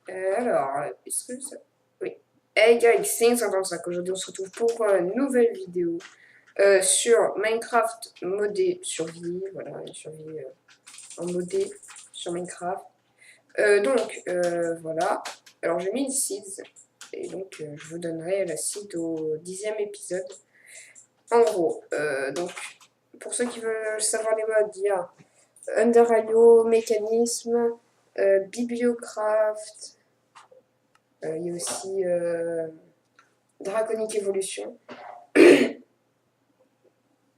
Alors, est-ce que ça... Oui. Hey guys, c'est 55. Aujourd'hui, on se retrouve pour une nouvelle vidéo sur Minecraft modé survie. Voilà, une survie en modé sur Minecraft. Voilà. Alors, j'ai mis une seed. Et donc, je vous donnerai la seed au 10e épisode. En gros, pour ceux qui veulent savoir les modes, il y a Under.io, Mécanisme, Bibliocraft. Il y a aussi Draconic Evolution. Et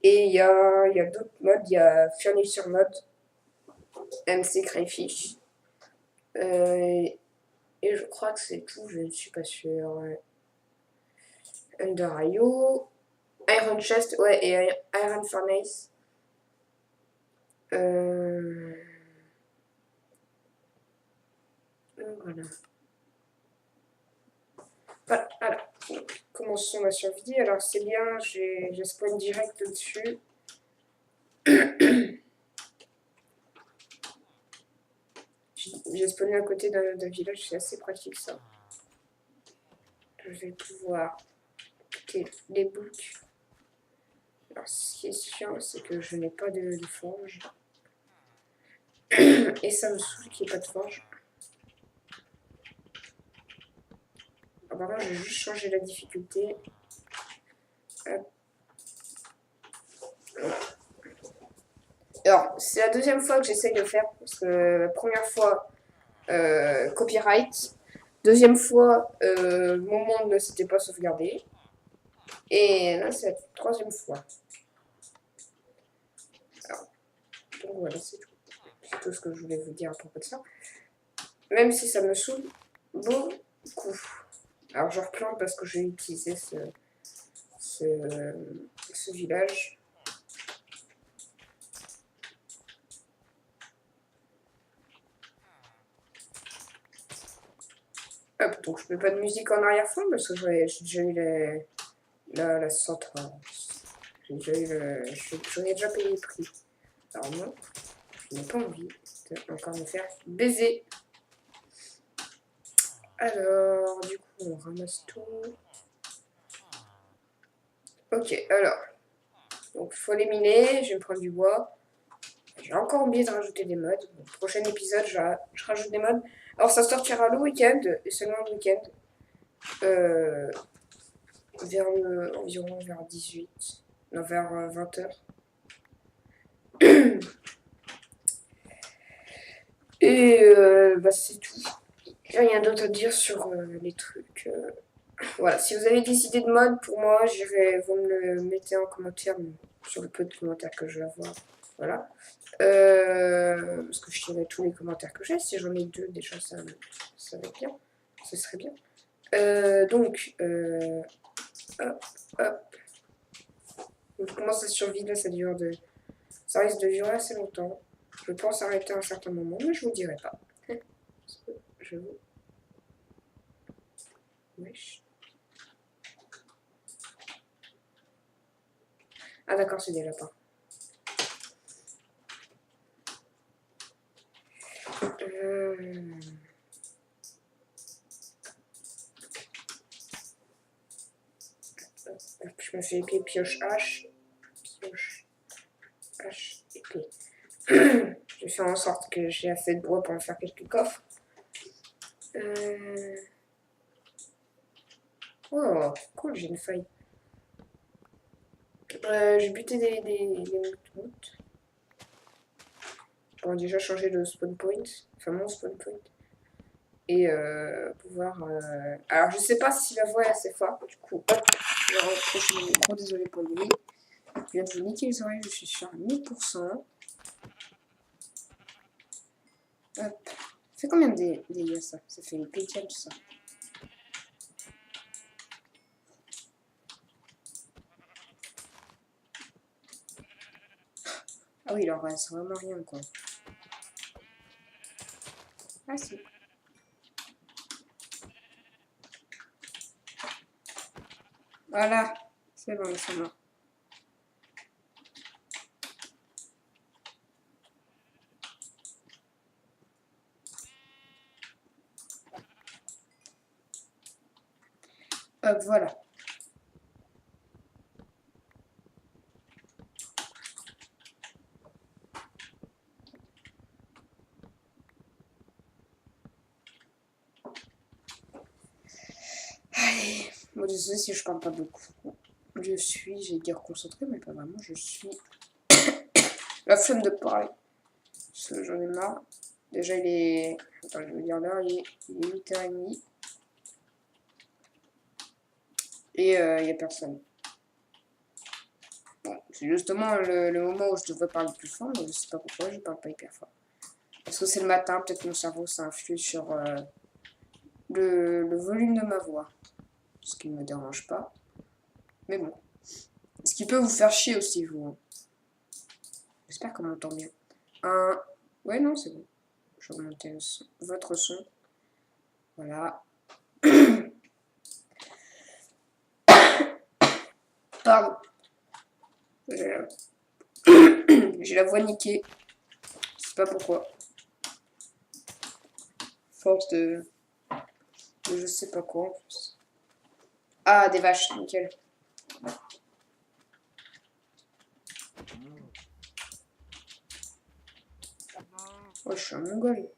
il y a d'autres modes. Il y a Furniture Mode, MC Crayfish. Et je crois que c'est tout, je ne suis pas sûre. Under.io, Iron Chest, ouais, et Iron Furnace. Voilà. Voilà. Donc, commençons ma survie. Alors, c'est bien, j'ai spawn direct dessus. J'ai spawné à côté d'un village, c'est assez pratique ça. Je vais pouvoir quitter les boucs. Alors, ce qui est chiant, c'est que je n'ai pas de forge. Et ça me saoule qu'il n'y ait pas de forge. Alors, par contre, je vais juste changer la difficulté. Hop. Alors, c'est la deuxième fois que j'essaye de faire, parce que la première fois, copyright. Deuxième fois, mon monde ne s'était pas sauvegardé. Et là, c'est la troisième fois. Alors, donc voilà, c'est tout. C'est tout ce que je voulais vous dire à propos de ça. Même si ça me saoule beaucoup. Alors, je replante parce que j'ai utilisé ce village. Hop, donc je mets pas de musique en arrière-fond parce que j'ai déjà eu la centrale. J'en ai déjà payé le prix. Alors non, je n'ai pas envie de encore me faire baiser. Alors, du coup, on ramasse tout. Ok, alors. Donc, il faut les miner. Je vais me prendre du bois. J'ai encore oublié de rajouter des mods. Bon, prochain épisode, je rajoute des mods. Alors, ça sortira le week-end, et seulement le week-end. Environ vers 18. Non, vers 20h. Et c'est tout. Rien d'autre à dire sur les trucs. Voilà, si vous avez des idées de mode pour moi, vous me le mettez en commentaire sur le peu de commentaires que je vais avoir. Voilà. Parce que je tirerai tous les commentaires que j'ai. Si j'en ai deux, déjà, ça va être bien. Ce serait bien. Hop, hop. Donc, comment ça survit là, ça risque de durer assez longtemps. Je pense arrêter à un certain moment, mais je vous dirai pas. Parce que je vous... Wesh. Ah d'accord, c'est des lapins. Je me fais épée, pioche, hache. Pioche, hache, épée. Je vais faire en sorte que j'ai assez de bois pour me faire quelques coffres. Oh, cool, j'ai une feuille. J'ai buté des moutes. Pour déjà changer le spawn point. Enfin, mon spawn point. Et pouvoir... Alors, je sais pas si la voix est assez forte. Du coup, hop, je vais rapprocher mon micro. Désolé pour le bruit. Je viens de vous niquer les oreilles. Je suis sur 1000%. Hop. Ça fait combien de dégâts ça? Ça fait une pétiole ça. Ah oui, il en reste vraiment rien quoi. Ah si. Voilà. C'est bon, c'est bon. Hop, voilà. Allez. Bon, désolé si je parle pas beaucoup. J'ai dire concentré, mais pas vraiment. Je suis la flemme de parler. Parce que j'en ai marre. Déjà, il est. Attends, je vais dire l'heure, il est 8h30. Et il n'y a personne. Bon, c'est justement le moment où je devrais parler plus fort, mais je sais pas pourquoi je parle pas hyper fort. Parce que c'est le matin, peut-être mon cerveau ça influe sur le volume de ma voix. Ce qui ne me dérange pas. Mais bon. Ce qui peut vous faire chier aussi, vous. J'espère qu'on m'entend bien. Ouais, non, c'est bon. Je vais remonter votre son. Voilà. Pardon. J'ai la voix niquée. Je sais pas pourquoi. Force de je sais pas quoi en plus. Ah, des vaches, nickel. Oh, je suis un mongol.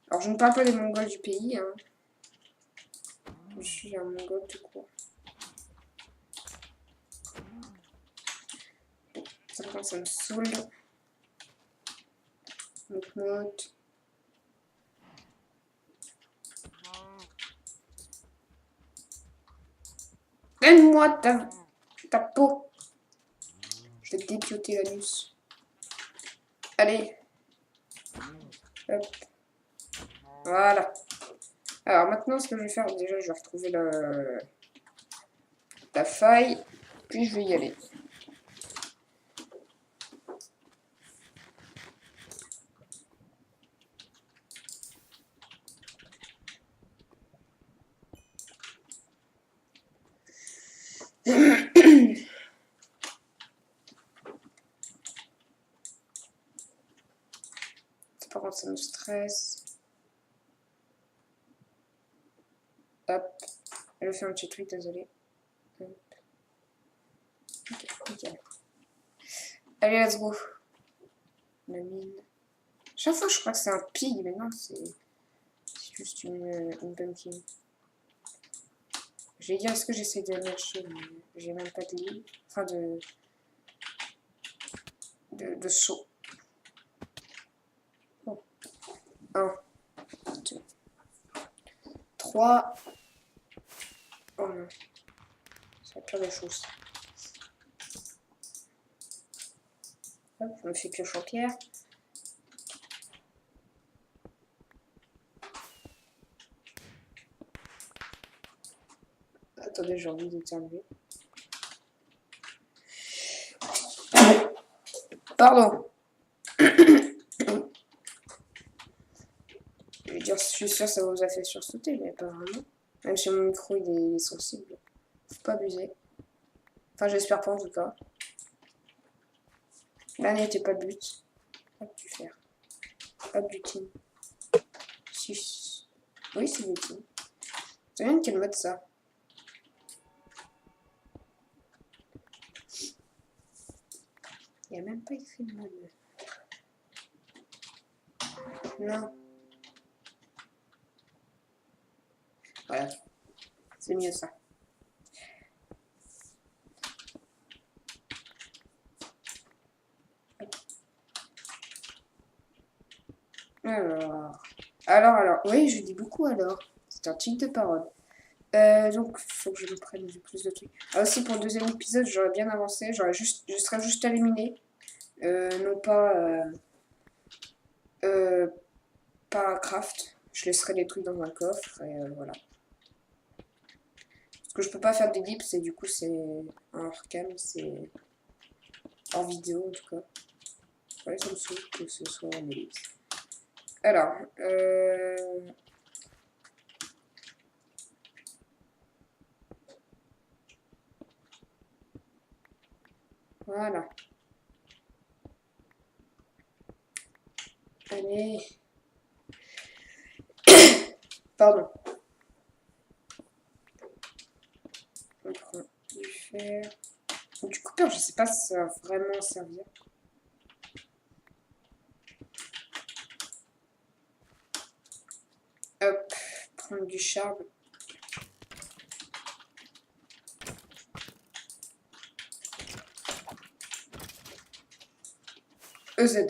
Alors, je ne parle pas des mongols du pays, hein. Je suis un mongol tout court. Ça me saoule. Mout. Donne-moi ta peau. Je vais te dépioter l'anus. Allez. Hop. Voilà. Alors maintenant, ce que je vais faire, déjà, je vais retrouver la faille. Puis je vais y aller. Par contre, ça me stresse. Hop. Je fais un petit truc, désolé. Hop. Ok, nickel. Allez, let's go. La mine. Chaque fois, je crois que c'est un pig, mais non, c'est juste une pumpkin. Je vais dire, est-ce que j'essaie de matcher, mais j'ai même pas de lit. Enfin, de saut. Oh. 1, 2, 3. Oh non. C'est la pire des choses. Hop, je me fais pioche en pierre. Attendez, j'ai envie d'éternuer. Pardon. Je veux dire, je suis sûre que ça vous a fait sursauter, mais pas vraiment. Même si mon micro il est sensible. Faut pas abuser. Enfin, j'espère pas en tout cas. Là n'était pas le but. Pas pu faire. Pas de butine. Si. Oui, c'est butine. Ça vient de quel mode ça? Il n'y a même pas écrit le mode. Non. Voilà. C'est mieux ça. Alors. Oui, je dis beaucoup alors. C'est un tic de parole. Donc, faut que je me prenne plus de trucs. Ah, aussi, pour le deuxième épisode, j'aurais bien avancé. Je serais juste éliminé. Non pas craft. Je laisserai des trucs dans un coffre et voilà. Parce que je peux pas faire d'ellipse et du coup, c'est un hors cam, c'est hors vidéo en tout cas. Ouais, ça me saoule que ce soit en ellipse. Alors, voilà. Allez. Pardon. faire du coupeur, je sais pas si ça va vraiment servir. Hop, prendre du charbon. EZ.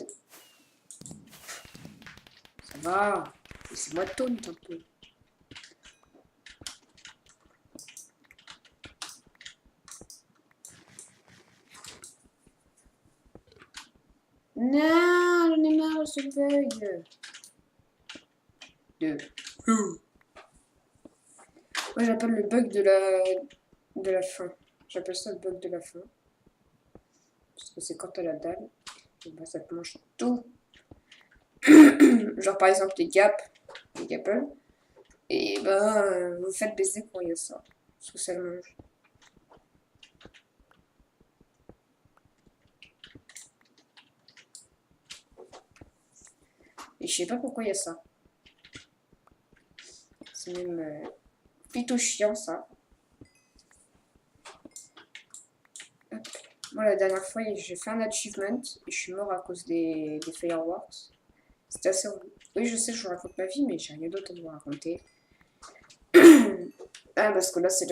Ça va. Laissez-moi taunt un peu. Non, j'en ai marre de ce bug. Moi j'appelle le bug de la fin. J'appelle ça le bug de la fin. Parce que c'est quand t'as la dalle, et ben ça te mange tout. Genre par exemple les gapples. Et ben vous faites baiser quand il y a ça. Parce que ça le mange. Et je sais pas pourquoi il y a ça. C'est même plutôt chiant ça. Hop. Moi la dernière fois j'ai fait un achievement et je suis mort à cause des fireworks. C'était assez horrible. Oui je sais je vous raconte ma vie mais j'ai rien d'autre à vous raconter. Ah parce que là c'est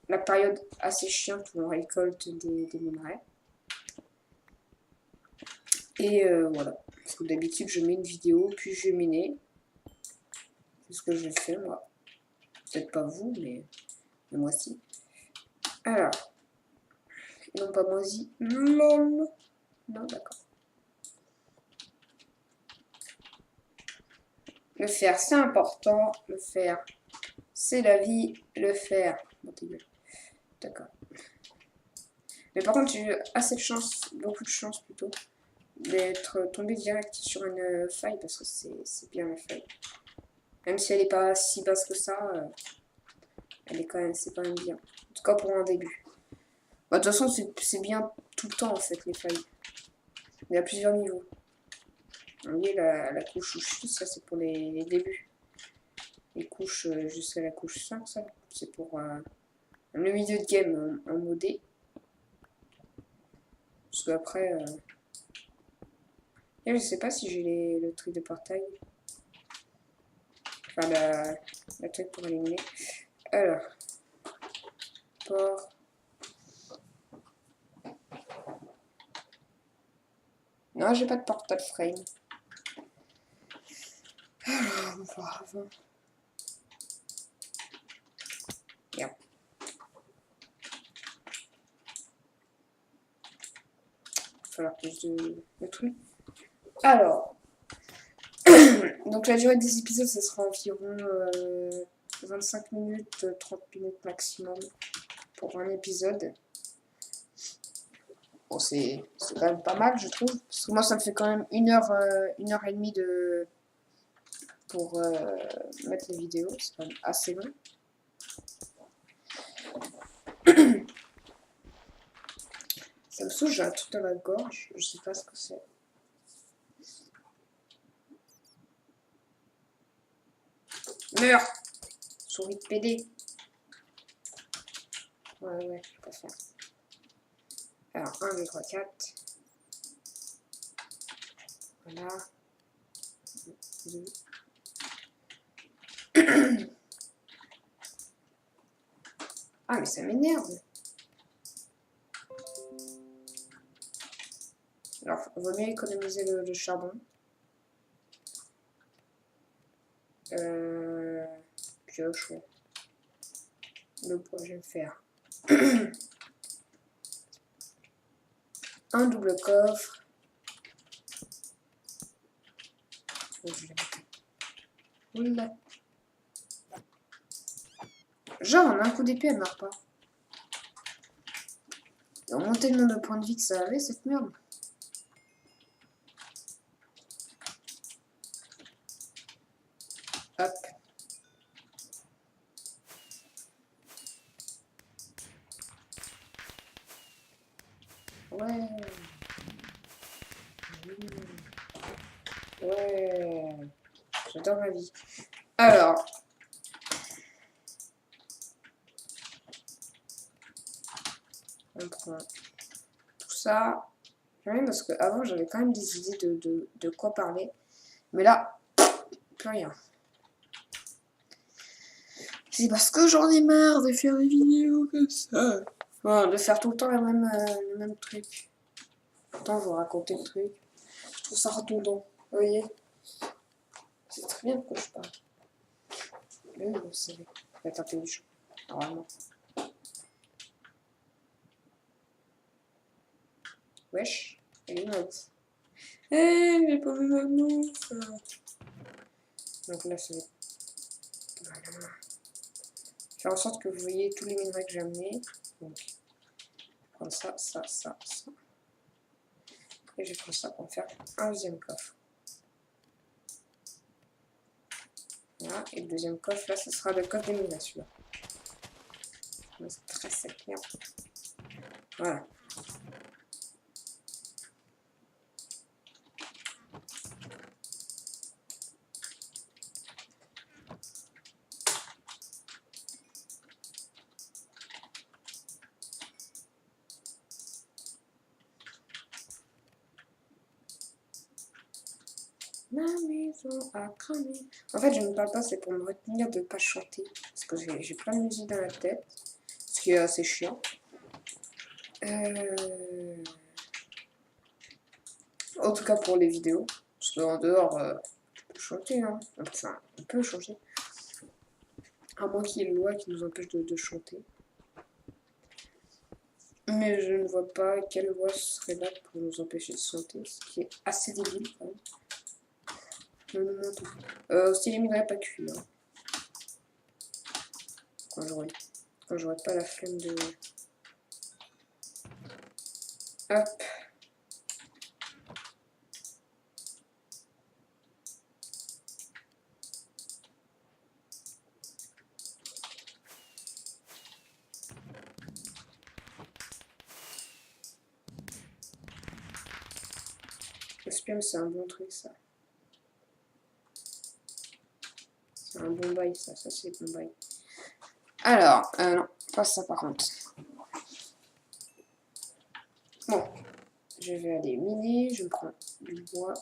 la période assez chiante où on récolte des minerais. Et voilà. Parce que d'habitude je mets une vidéo puis je vais miner. C'est ce que je fais moi. Peut-être pas vous mais moi aussi. Alors. Non pas moisi. LOL. Non d'accord. Le fer c'est important. Le fer c'est la vie. Le fer. Bon, d'accord. Mais par contre j'ai eu assez de chance. Beaucoup de chance plutôt. D'être tombé direct sur une faille parce que c'est bien la faille. Même si elle n'est pas si basse que ça, elle est quand même, c'est quand même bien. En tout cas pour un début. Bah, de toute façon c'est bien tout le temps en fait les failles. Il y a plusieurs niveaux. Vous voyez la couche 6, ça c'est pour les débuts. Les couches jusqu'à la couche 5, ça c'est pour le milieu de game en modé. Parce qu'après... je sais pas si j'ai le truc de portail. Enfin, la truc pour éliminer. Alors. Port. Non, j'ai pas de portal frame. Alors, on va avant. Merde. Il va falloir plus de trucs. Alors. Donc la durée des épisodes, ça sera environ 25 minutes, 30 minutes maximum pour un épisode. Bon, c'est quand même pas mal, je trouve. Parce que moi, ça me fait quand même une heure et demie pour mettre les vidéos. C'est quand même assez long. Ça me saoule, j'ai un truc dans la gorge. Je sais pas ce que c'est. Meurs! Souris de PD. Ouais, je peux pas faire. Alors, 1, 2, 3, 4. Voilà. 2. Ah, mais ça m'énerve. Alors, il vaut mieux économiser le charbon. Pioche, ouais. Le bois, je vais le faire. Un double coffre. Oula. Genre, en un coup d'épée, elle meurt pas. Et on montait le nombre de points de vie que ça avait, cette merde. Hop. Ouais. Ouais. J'adore ma vie. Alors. enfin, tout ça. Rien parce qu'avant, j'avais quand même des idées de quoi parler. Mais là, plus rien. C'est parce que j'en ai marre de faire des vidéos comme ça. Bon, de faire tout le temps le même truc. Pourtant, vous racontez le truc. Je trouve ça redondant. Vous voyez? C'est très bien de quoi je parle. Lui, vous savez, il va être intelligent. Normalement. Wesh, elle est moche. Eh, j'ai pas vu ma mouffe. Donc là, c'est... Voilà. Faire en sorte que vous voyez tous les minerais que j'ai amenés. Donc, prendre ça, ça, ça, ça. Et je prends ça pour faire un deuxième coffre. Voilà, et le deuxième coffre, là, ce sera le coffre des minerais, celui-là. C'est très sec, merde. Voilà. Ma maison a cramé. En fait, je ne parle pas, c'est pour me retenir de ne pas chanter. Parce que j'ai plein de musique dans la tête. Ce qui est assez chiant. En tout cas pour les vidéos. Parce qu'en dehors, tu peux chanter. Hein. Enfin, on peut chanter. À moins qu'il y ait une loi qui nous empêche de chanter. Mais je ne vois pas quelle loi serait là pour nous empêcher de chanter. Ce qui est assez débile quand même. Aussi les minerais pas cuits. Hein. Quand j'aurai pas la flemme de... Hop. Le sperme, c'est un bon truc, ça. C'est un bon bail, ça. Ça, c'est bon bail. Alors, non, pas ça par contre. Bon, je vais aller miner, je prends du bois.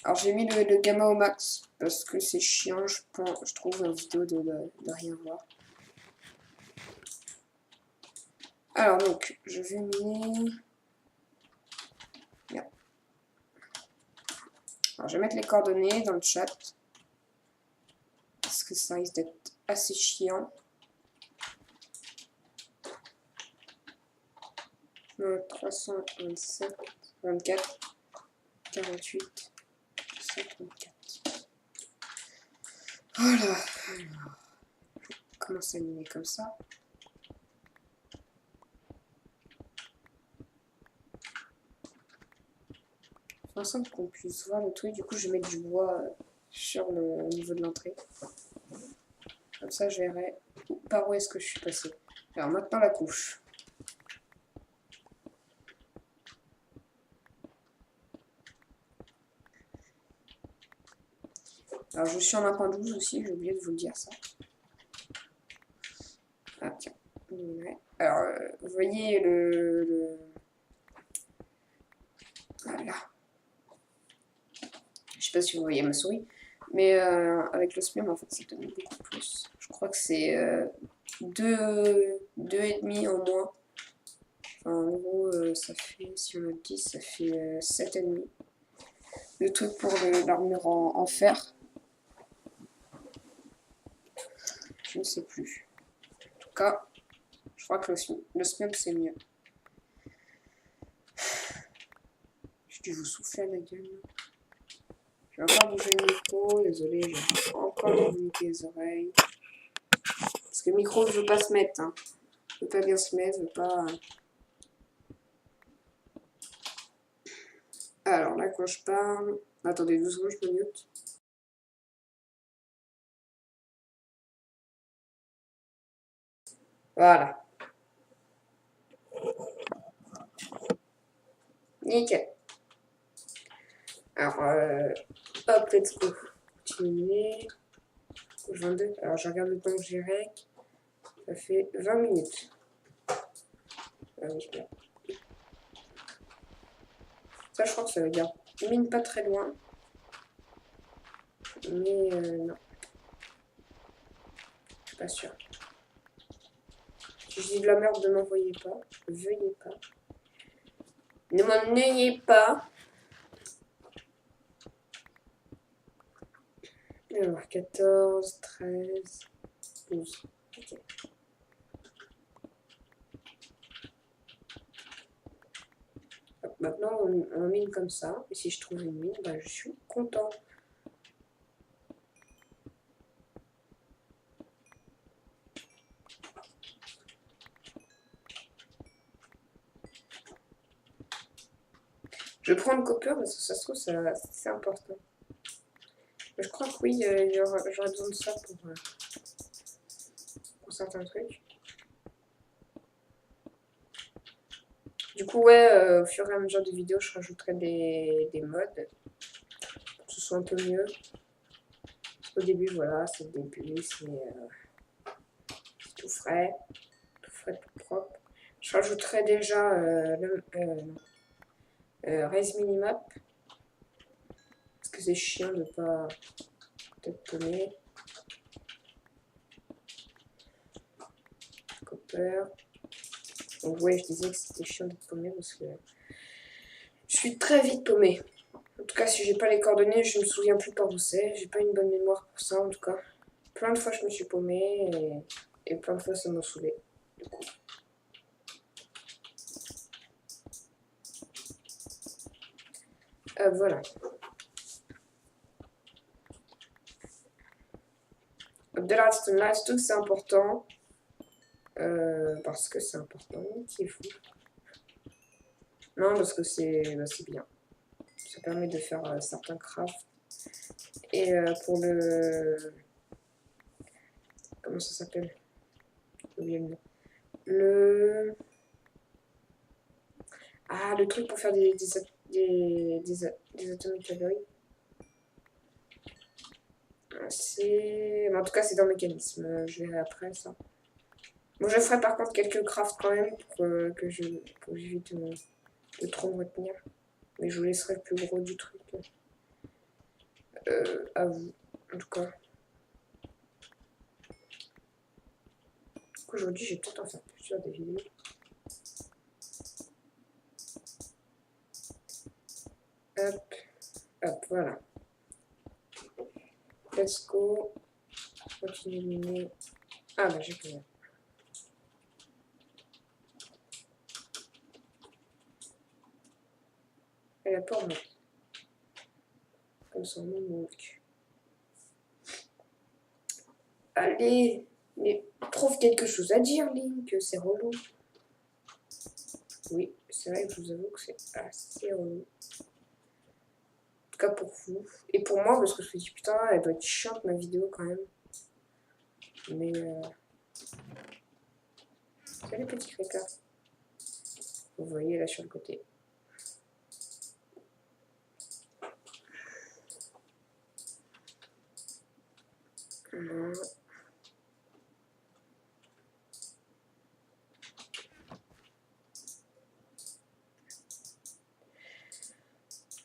Alors, j'ai mis le gamma au max parce que c'est chiant, je trouve, en vidéo de rien voir. Alors, donc, je vais miner. Merde. Alors, je vais mettre les coordonnées dans le chat. Parce que ça risque d'être assez chiant. 327, 24, 48, 134. Voilà. Alors, je commence à miner comme ça. En sorte qu'on puisse voir le truc. Du coup, je vais mettre du bois sur le niveau de l'entrée. Comme ça, je verrai par où est-ce que je suis passé. Alors maintenant, la couche. Alors, je suis en 1.12 aussi, j'ai oublié de vous le dire ça. Ah, tiens. Alors, vous voyez Voilà. Je sais pas si vous voyez ma souris. Mais avec le sperme, en fait, ça donne beaucoup plus. Je crois que c'est 2,5 en moins. Enfin, en gros, ça fait, si on a 10, ça fait 7,5. Le truc pour l'armure en fer. Je ne sais plus. En tout cas, je crois que le sperme, c'est mieux. J'ai dû vous souffler à la gueule. Je vais encore bouger le micro. Désolé, j'ai encore limité les oreilles. Parce que le micro ne veut pas se mettre. Hein. Ne veut pas bien se mettre, ne veut pas... Alors là, quand je parle... Attendez 12 secondes, je me mute. Voilà. Nickel. Alors, hop, let's go. Continuer. 22. Alors, je regarde le temps que j'ai rec. Ça fait 20 minutes. Oui, bien. Ça, je crois que ça veut dire mine pas très loin. Mais non, je suis pas sûre. Si je dis de la merde, ne m'envoyez pas. Veuillez pas. Ne m'en ayez pas. Alors, 14, 13, 12. Ok. Hop, maintenant, on mine comme ça. Et si je trouve une mine, bah, je suis content. Je prends le copper parce que ça se trouve, c'est important. Mais je crois que oui, j'aurais besoin de ça pour certains trucs. Du coup, ouais, au fur et à mesure des vidéos, je rajouterai des mods pour que ce soit un peu mieux. Parce qu'au début, voilà, c'est le début, c'est tout frais, tout propre. Je rajouterai déjà Raise Minimap. Parce que c'est chiant de pas peut-être tomber. Copper. Donc ouais, je disais que c'était chiant de paumer parce que je suis très vite paumée. En tout cas, si j'ai pas les coordonnées, je me souviens plus par où c'est. J'ai pas une bonne mémoire pour ça, en tout cas. Plein de fois, je me suis paumée et plein de fois, ça m'a saoulé. Du coup. Voilà. De la Lightstone, c'est important. Parce que c'est important. Qui est fou. Non, parce que c'est bien. Ça permet de faire certains crafts. Et pour le... Comment ça s'appelle? J'ai oublié le nom. Ah, le truc pour faire des atomic alloys. En tout cas, c'est dans le mécanisme. Je verrai après ça. Bon, je ferai par contre quelques crafts quand même pour j'évite de trop me retenir. Mais je vous laisserai le plus gros du truc. À vous, en tout cas. Aujourd'hui, j'ai peut-être en faire plusieurs des vidéos. Hop, hop, voilà. Let's go. Continue de miner. Ah bah j'ai plus. Elle a pas en moi. Comme son nom manque. Allez, mais trouve quelque chose à dire, Link, c'est relou. Oui, c'est vrai que je vous avoue que c'est assez relou. En tout cas pour vous. Et pour moi, parce que je me dis, putain, elle doit être chiante ma vidéo quand même. Mais salut petit crétin. Vous voyez là sur le côté. Non.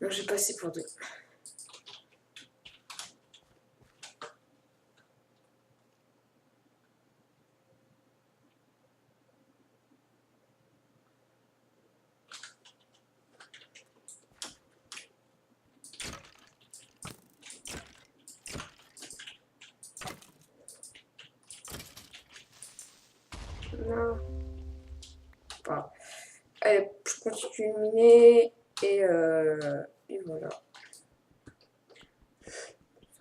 Non, j'ai passé pour deux. Non. Voilà. Allez, je continue de miner et voilà.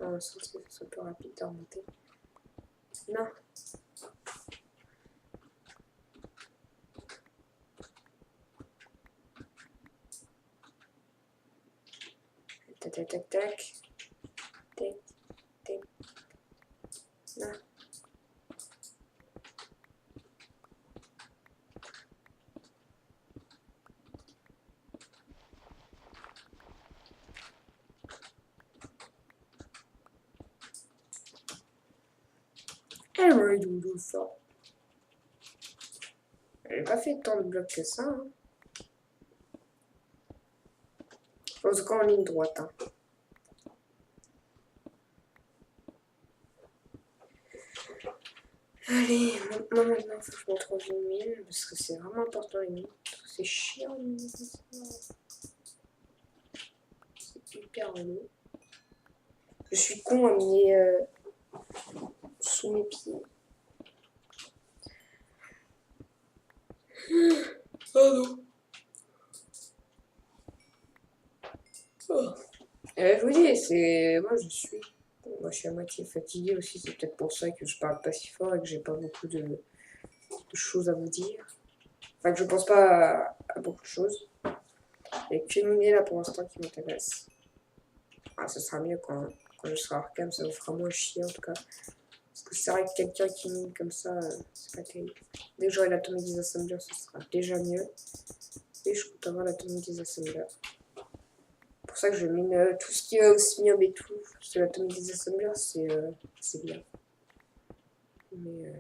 Enfin, ça soit plus rapide de remonter. Non. Tac, tac, tac, tac. Tac, tac. Non. Elle va do ça. J'ai pas fait tant de blocs que ça. Hein. En tout cas en ligne droite. Hein. Allez, moi maintenant, faut que je me trouve une mine, parce que c'est vraiment important les mines. C'est chiant les mines. C'est hyper relou. Je suis con à miner sous mes pieds. Oh non. Oh. Je vous dis, c'est... Moi je suis à moitié fatiguée aussi, c'est peut-être pour ça que je parle pas si fort et que j'ai pas beaucoup de choses à vous dire. Enfin, que je pense pas à beaucoup de choses. Il n'y a qu'une idée là pour l'instant qui m'intéresse. Ah, ça sera mieux quand je serai Arkham, ça vous fera moins chier en tout cas. Parce que c'est vrai que quelqu'un qui mine comme ça, c'est pas terrible. Dès que j'aurai l'atomique des assembleurs, ce sera déjà mieux. Et je compte avoir l'atomique des assembleurs. C'est pour ça que je mine tout ce qui est osmium et tout. Parce que l'atomique des assembleurs, c'est bien. Mais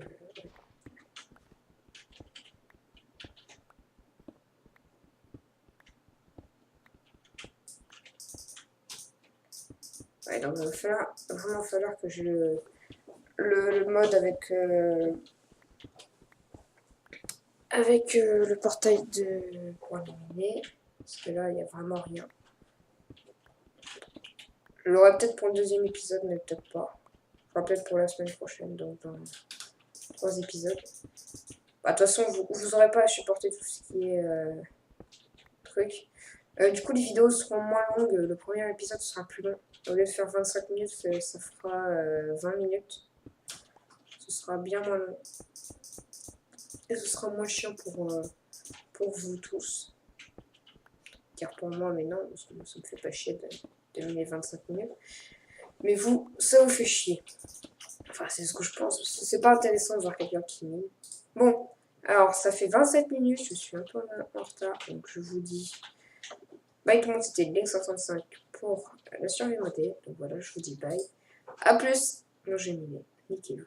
ouais, donc il va vraiment falloir que j'ai le mode avec le portail pour éliminer. Parce que là, il n'y a vraiment rien. Je l'aurai peut-être pour le deuxième épisode, mais peut-être pas. Enfin, peut-être pour la semaine prochaine, donc dans 3 épisodes. Bah, de toute façon, vous n'aurez pas à supporter tout ce qui est truc. Du coup, les vidéos seront moins longues. Le premier épisode sera plus long. Au lieu de faire 25 minutes, ça fera 20 minutes. Ce sera bien moins long. Et ce sera moins chiant pour vous tous. Car pour moi, mais non, parce que ça me fait pas chier de mener 25 minutes. Mais vous, ça vous fait chier. Enfin, c'est ce que je pense. C'est pas intéressant de voir quelqu'un qui mine. Bon, alors ça fait 27 minutes. Je suis un peu en retard. Donc je vous dis. Bye tout le monde, c'était Link65 pour la survie modée. Donc voilà, je vous dis bye. A plus. Non, j'ai miné. Niquez-vous.